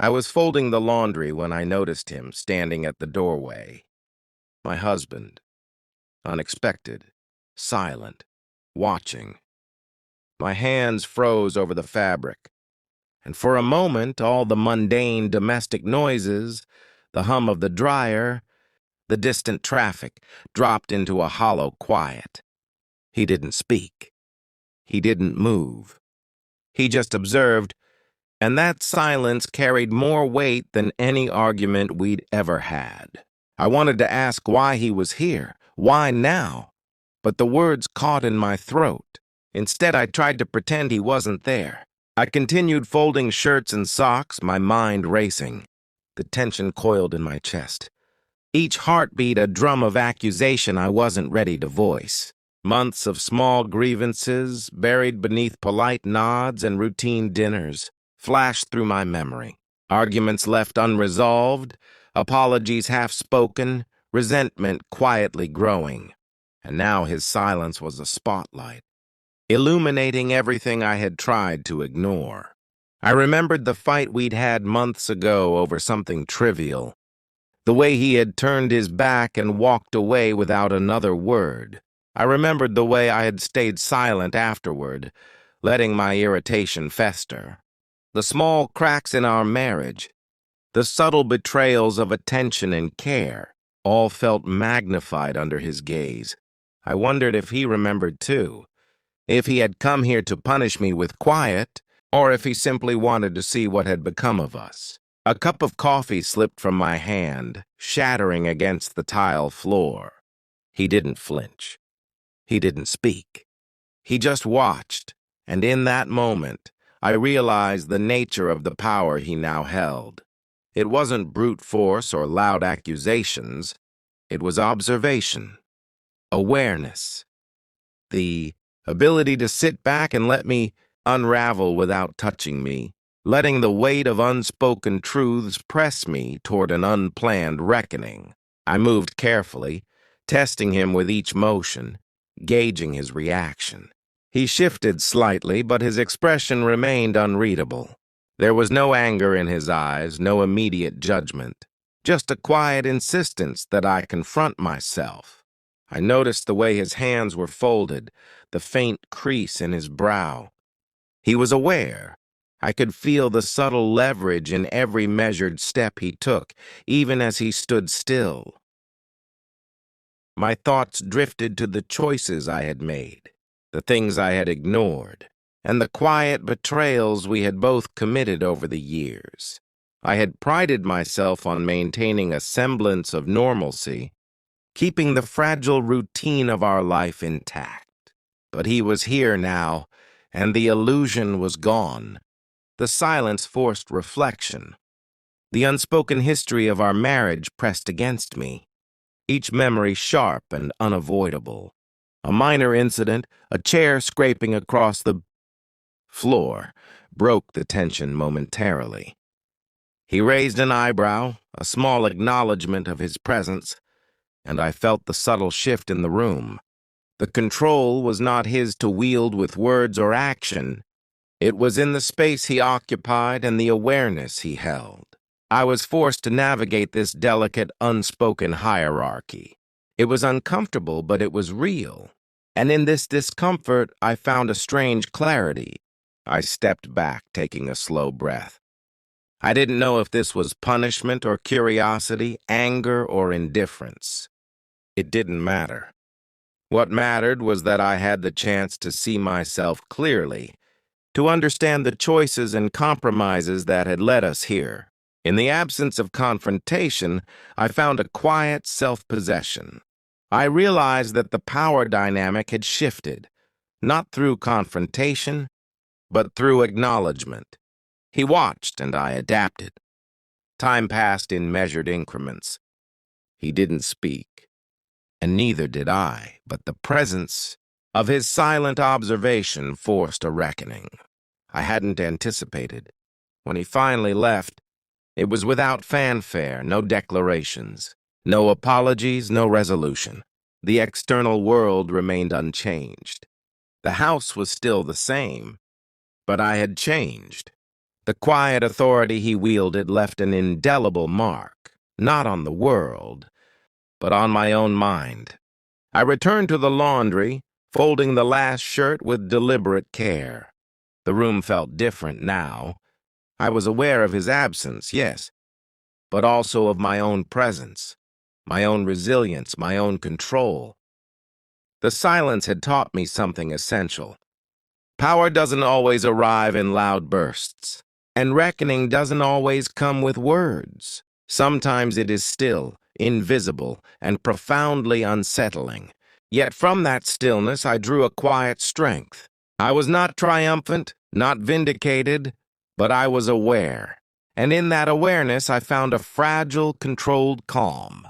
I was folding the laundry when I noticed him standing at the doorway. My husband, unexpected, silent, watching. My hands froze over the fabric, and for a moment all the mundane domestic noises, the hum of the dryer, the distant traffic, dropped into a hollow quiet. He didn't speak. He didn't move. He just observed, and that silence carried more weight than any argument we'd ever had. I wanted to ask why he was here, why now, but the words caught in my throat. Instead, I tried to pretend he wasn't there. I continued folding shirts and socks, my mind racing. The tension coiled in my chest. Each heartbeat a drum of accusation I wasn't ready to voice. Months of small grievances, buried beneath polite nods and routine dinners, flashed through my memory. Arguments left unresolved, apologies half-spoken, resentment quietly growing. And now his silence was a spotlight, illuminating everything I had tried to ignore. I remembered the fight we'd had months ago over something trivial, the way he had turned his back and walked away without another word. I remembered the way I had stayed silent afterward, letting my irritation fester. The small cracks in our marriage, the subtle betrayals of attention and care, all felt magnified under his gaze. I wondered if he remembered too, if he had come here to punish me with quiet, or if he simply wanted to see what had become of us. A cup of coffee slipped from my hand, shattering against the tile floor. He didn't flinch. He didn't speak. He just watched, and in that moment, I realized the nature of the power he now held. It wasn't brute force or loud accusations. It was observation, awareness, the ability to sit back and let me unravel without touching me, letting the weight of unspoken truths press me toward an unplanned reckoning. I moved carefully, testing him with each motion, gauging his reaction. He shifted slightly, but his expression remained unreadable. There was no anger in his eyes, no immediate judgment, just a quiet insistence that I confront myself. I noticed the way his hands were folded, the faint crease in his brow. He was aware. I could feel the subtle leverage in every measured step he took, even as he stood still. My thoughts drifted to the choices I had made, the things I had ignored, and the quiet betrayals we had both committed over the years. I had prided myself on maintaining a semblance of normalcy, keeping the fragile routine of our life intact. But he was here now, and the illusion was gone. The silence forced reflection. The unspoken history of our marriage pressed against me, each memory sharp and unavoidable. A minor incident, a chair scraping across the floor, broke the tension momentarily. He raised an eyebrow, a small acknowledgement of his presence, and I felt the subtle shift in the room. The control was not his to wield with words or action. It was in the space he occupied and the awareness he held. I was forced to navigate this delicate, unspoken hierarchy. It was uncomfortable, but it was real. And in this discomfort, I found a strange clarity. I stepped back, taking a slow breath. I didn't know if this was punishment or curiosity, anger or indifference. It didn't matter. What mattered was that I had the chance to see myself clearly, to understand the choices and compromises that had led us here. In the absence of confrontation, I found a quiet self-possession. I realized that the power dynamic had shifted, not through confrontation, but through acknowledgement. He watched, and I adapted. Time passed in measured increments. He didn't speak, and neither did I, but the presence of his silent observation forced a reckoning I hadn't anticipated. When he finally left, it was without fanfare, no declarations, no apologies, no resolution. The external world remained unchanged. The house was still the same, but I had changed. The quiet authority he wielded left an indelible mark, not on the world, but on my own mind. I returned to the laundry, folding the last shirt with deliberate care. The room felt different now. I was aware of his absence, yes, but also of my own presence, my own resilience, my own control. The silence had taught me something essential. Power doesn't always arrive in loud bursts, and reckoning doesn't always come with words. Sometimes it is still, invisible, and profoundly unsettling. Yet from that stillness I drew a quiet strength. I was not triumphant, not vindicated, but I was aware. And in that awareness I found a fragile, controlled calm.